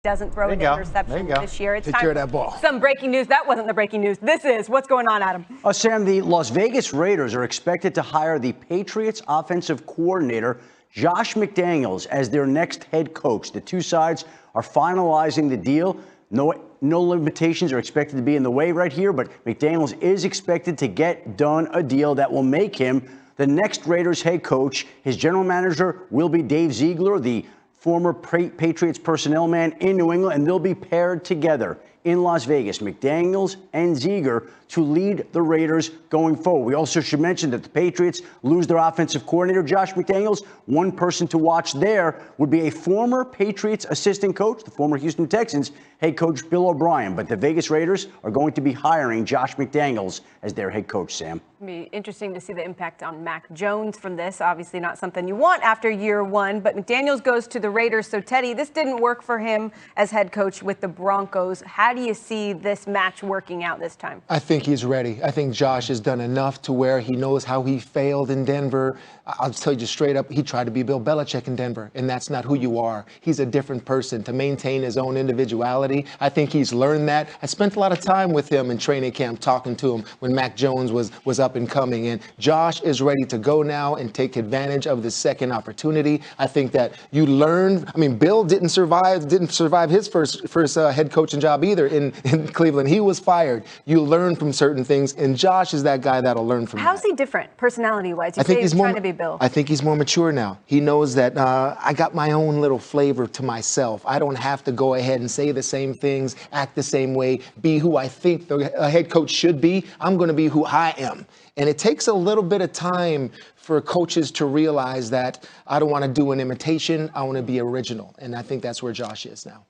doesn't throw an interception this year. It's Take care of that ball. Some breaking news. That wasn't the breaking news. This is. What's going on, Adam? Sam, the Las Vegas Raiders are expected to hire the Patriots offensive coordinator, Josh McDaniels, as their next head coach. The two sides are finalizing the deal. No limitations are expected to be in the way right here, but McDaniels is expected to get done a deal that will make him the next Raiders head coach. His general manager will be Dave Ziegler, the former Patriots personnel man in New England, and they'll be paired together in Las Vegas, McDaniels and Ziegler, to lead the Raiders going forward. We also should mention that the Patriots lose their offensive coordinator, Josh McDaniels. One person to watch there would be a former Patriots assistant coach, the former Houston Texans head coach Bill O'Brien. But the Vegas Raiders are going to be hiring Josh McDaniels as their head coach, Sam. It'll be interesting to see the impact on Mac Jones from this. Obviously not something you want after year one, but McDaniels goes to the Raiders. So, Teddy, this didn't work for him as head coach with the Broncos. How do you see this match working out this time? I think he's ready. I think Josh has done enough to where he knows how he failed in Denver. I'll tell you straight up, he tried to be Bill Belichick in Denver, and that's not who you are. He's a different person. To maintain his own individuality, I think he's learned that. I spent a lot of time with him in training camp talking to him when Mac Jones was up and coming, and Josh is ready to go now and take advantage of the second opportunity. I think that you learn. I mean, Bill didn't survive his first head coaching job either in Cleveland. He was fired. You learn from certain things, and Josh is that guy that'll learn from How's he different personality-wise? You say he's trying to be Bill. I think he's more mature now. He knows that I got my own little flavor to myself. I don't have to go ahead and say the same things, act the same way, be who I think the head coach should be. I'm going to be who I am. And it takes a little bit of time for coaches to realize that I don't want to do an imitation. I want to be original. And I think that's where Josh is now.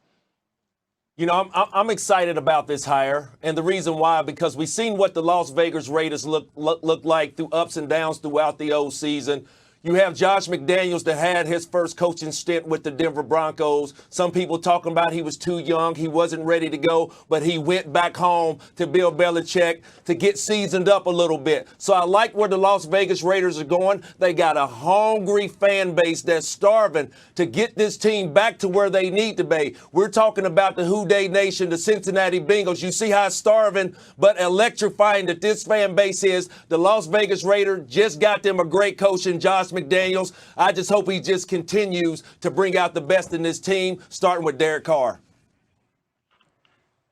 You know, I'm excited about this hire, and the reason why, because we've seen what the Las Vegas Raiders look like through ups and downs throughout the old season. You have Josh McDaniels that had his first coaching stint with the Denver Broncos. Some people talking about he was too young, he wasn't ready to go, but he went back home to Bill Belichick to get seasoned up a little bit. So I like where the Las Vegas Raiders are going. They got a hungry fan base that's starving to get this team back to where they need to be. We're talking about the Who Dey Nation, the Cincinnati Bengals. You see how starving but electrifying that this fan base is. The Las Vegas Raiders just got them a great coach in Josh McDaniels. I just hope he just continues to bring out the best in this team, starting with Derek Carr.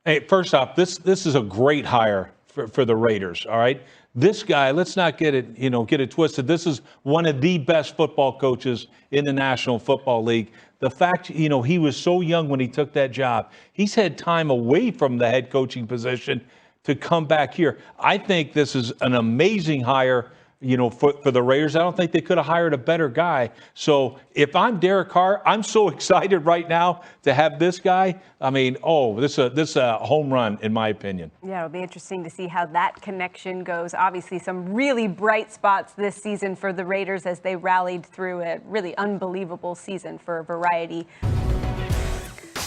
Hey, first off, this is a great hire for the Raiders. All right, this guy, let's not get it twisted. This is one of the best football coaches in the National Football League. The fact, he was so young when he took that job. He's had time away from the head coaching position to come back here. I think this is an amazing hire. For the Raiders, I don't think they could have hired a better guy. So if I'm Derek Carr, I'm so excited right now to have this guy. I mean, this is a home run, in my opinion. Yeah, it'll be interesting to see how that connection goes. Obviously, some really bright spots this season for the Raiders as they rallied through a really unbelievable season for variety.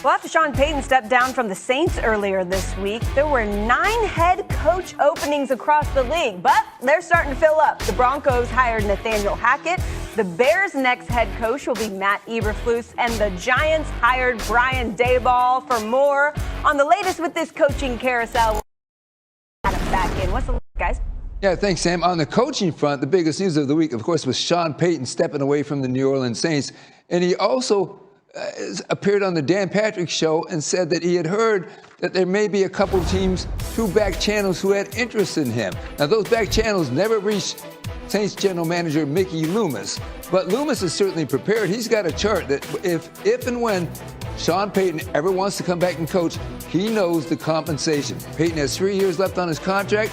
Well, after Sean Payton stepped down from the Saints earlier this week, there were 9 head coach openings across the league, but they're starting to fill up. The Broncos hired Nathaniel Hackett. The Bears' next head coach will be Matt Eberflus, and the Giants hired Brian Daboll. For more on the latest with this coaching carousel, Adam back in. What's the latest, guys? Yeah, thanks, Sam. On the coaching front, the biggest news of the week, of course, was Sean Payton stepping away from the New Orleans Saints, and he also appeared on the Dan Patrick Show and said that he had heard that there may be a couple teams through back channels who had interest in him. Now, those back channels never reached Saints general manager Mickey Loomis, but Loomis is certainly prepared. He's got a chart that if and when Sean Payton ever wants to come back and coach, he knows the compensation. Payton has 3 years left on his contract.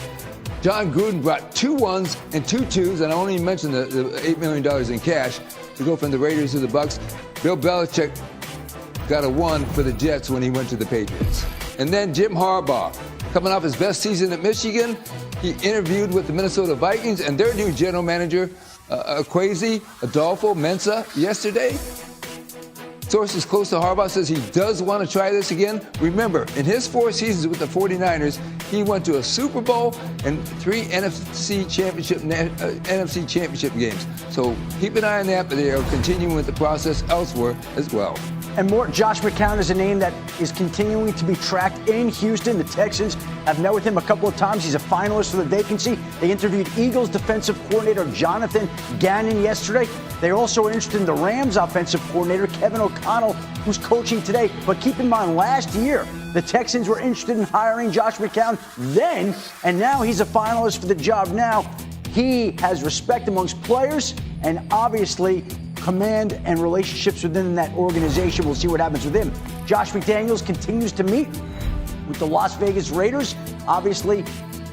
John Gruden brought 2 1s and 2 2s, and I only mentioned the $8 million in cash to go from the Raiders to the Bucs. Bill Belichick got a 1 for the Jets when he went to the Patriots. And then Jim Harbaugh, coming off his best season at Michigan, he interviewed with the Minnesota Vikings and their new general manager, Kwesi Adolfo-Mensah, yesterday. Sources close to Harbaugh says he does want to try this again. Remember, in his 4 seasons with the 49ers, he went to a Super Bowl and 3 NFC championship games. So keep an eye on that, but they are continuing with the process elsewhere as well. And more, Josh McCown is a name that is continuing to be tracked in Houston. The Texans have met with him a couple of times. He's a finalist for the vacancy. They interviewed Eagles defensive coordinator Jonathan Gannon yesterday. They also are interested in the Rams offensive coordinator Kevin O'Connell, who's coaching today. But keep in mind, last year, the Texans were interested in hiring Josh McCown then, and now he's a finalist for the job now. He has respect amongst players and obviously command and relationships within that organization. We'll see what happens with him. Josh McDaniels continues to meet with the Las Vegas Raiders. Obviously,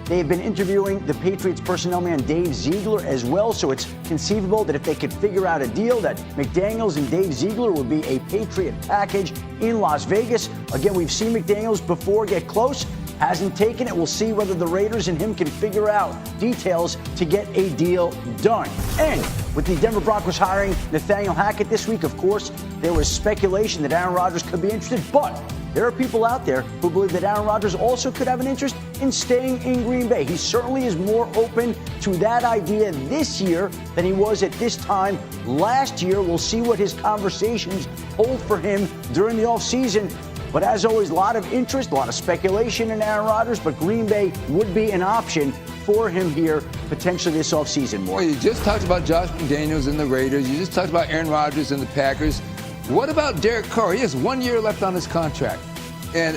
they've been interviewing the Patriots personnel man Dave Ziegler as well, so it's conceivable that if they could figure out a deal that McDaniels and Dave Ziegler would be a Patriot package in Las Vegas. Again, we've seen McDaniels before get close. Hasn't taken it. We'll see whether the Raiders and him can figure out details to get a deal done. And with the Denver Broncos hiring Nathaniel Hackett this week, of course, there was speculation that Aaron Rodgers could be interested, but there are people out there who believe that Aaron Rodgers also could have an interest in staying in Green Bay. He certainly is more open to that idea this year than he was at this time last year. We'll see what his conversations hold for him during the offseason. But as always, a lot of interest, a lot of speculation in Aaron Rodgers, but Green Bay would be an option for him here potentially this offseason. Well, you just talked about Josh McDaniels and the Raiders. You just talked about Aaron Rodgers and the Packers. What about Derek Carr? He has 1 year left on his contract. And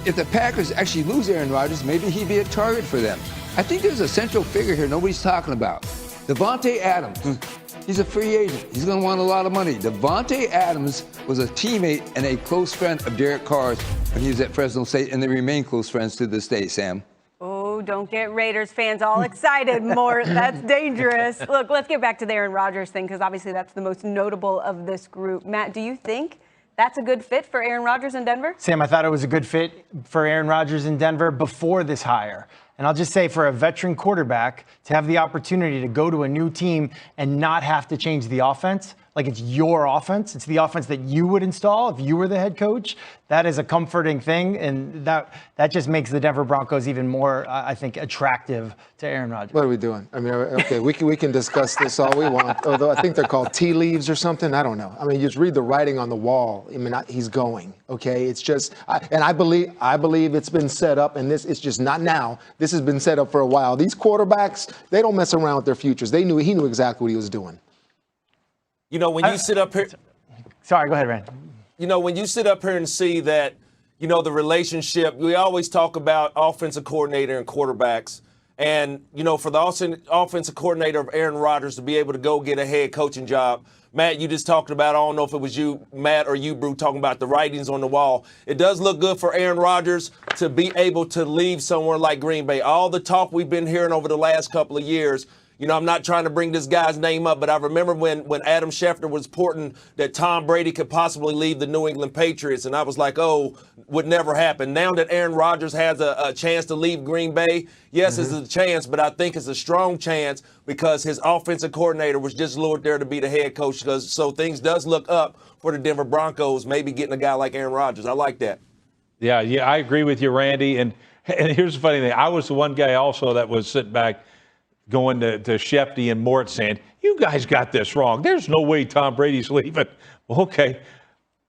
if the Packers actually lose Aaron Rodgers, maybe he'd be a target for them. I think there's a central figure here nobody's talking about. Devontae Adams. He's a free agent. He's going to want a lot of money. Devontae Adams was a teammate and a close friend of Derek Carr's when he was at Fresno State, and they remain close friends to this day, Sam. Oh, don't get Raiders fans all excited, Mort. That's dangerous. Look, let's get back to the Aaron Rodgers thing, because obviously that's the most notable of this group. Matt, do you think that's a good fit for Aaron Rodgers in Denver? Sam, I thought it was a good fit for Aaron Rodgers in Denver before this hire. And I'll just say, for a veteran quarterback to have the opportunity to go to a new team and not have to change the offense, like it's your offense, it's the offense that you would install if you were the head coach, that is a comforting thing. And that just makes the Denver Broncos even more, I think, attractive to Aaron Rodgers. What are we doing? I mean, okay, we can discuss this all we want, although I think they're called tea leaves or something. I don't know. I mean, you just read the writing on the wall. I mean, he's going, okay? It's just, and I believe it's been set up, and it's just not now. This has been set up for a while. These quarterbacks, they don't mess around with their futures. He knew exactly what he was doing. You know, when you sit up here. Sorry, go ahead, Rand. You know, when you sit up here and see that, you know, the relationship, we always talk about offensive coordinator and quarterbacks. And, you know, for the offensive coordinator of Aaron Rodgers to be able to go get a head coaching job, Matt, you just talked about, I don't know if it was you, Matt, or you, Brew, talking about the writings on the wall. It does look good for Aaron Rodgers to be able to leave somewhere like Green Bay. All the talk we've been hearing over the last couple of years, you know, I'm not trying to bring this guy's name up, but I remember when Adam Schefter was reporting that Tom Brady could possibly leave the New England Patriots, and I was like, oh, would never happen. Now that Aaron Rodgers has a chance to leave Green Bay, yes, it's a chance, but I think it's a strong chance because his offensive coordinator was just lured there to be the head coach. So things does look up for the Denver Broncos, maybe getting a guy like Aaron Rodgers. I like that. Yeah, I agree with you, Randy. And here's the funny thing. I was the one guy also that was sitting back going to Schefter and Mort saying, you guys got this wrong. There's no way Tom Brady's leaving. Well, okay.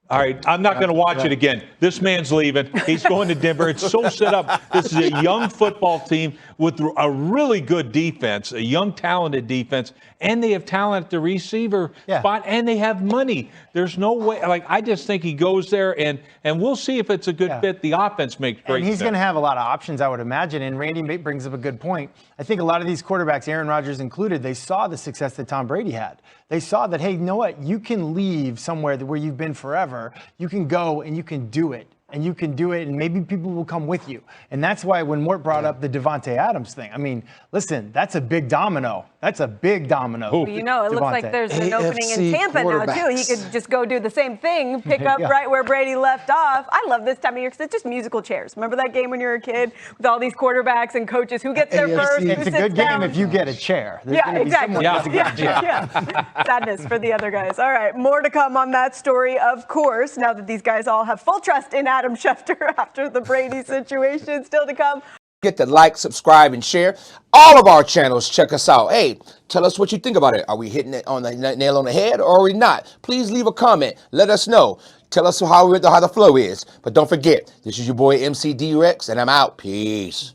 All right, I'm not going to watch it again. This man's leaving. He's going to Denver. It's so set up. This is a young football team with a really good defense, a young, talented defense, and they have talent at the receiver spot, and they have money. There's no way. Like, I just think he goes there, and we'll see if it's a good fit. The offense makes great sense. And he's going to have a lot of options, I would imagine. And Randy brings up a good point. I think a lot of these quarterbacks, Aaron Rodgers included, they saw the success that Tom Brady had. They saw that, hey, you know what? You can leave somewhere where you've been forever. You can go and you can do it. And you can do it, and maybe people will come with you. And that's why when Mort brought up the Devontae Adams thing, I mean, listen, that's a big domino. That's a big domino. Well, you know, it looks like there's an opening in Tampa now, too. He could just go do the same thing, pick up right where Brady left off. I love this time of year because it's just musical chairs. Remember that game when you were a kid with all these quarterbacks and coaches? Who gets there first? It's a good game if you get a chair. Exactly. Sadness for the other guys. All right, more to come on that story, of course, now that these guys all have full trust in Adam Schefter after the Brady situation. Still to come. Get to like, subscribe, and share all of our channels. Check us out. Hey, tell us what you think about it. Are we hitting it on the nail on the head or are we not? Please leave a comment. Let us know. Tell us how the flow is. But don't forget, this is your boy MC D-Rex, and I'm out. Peace.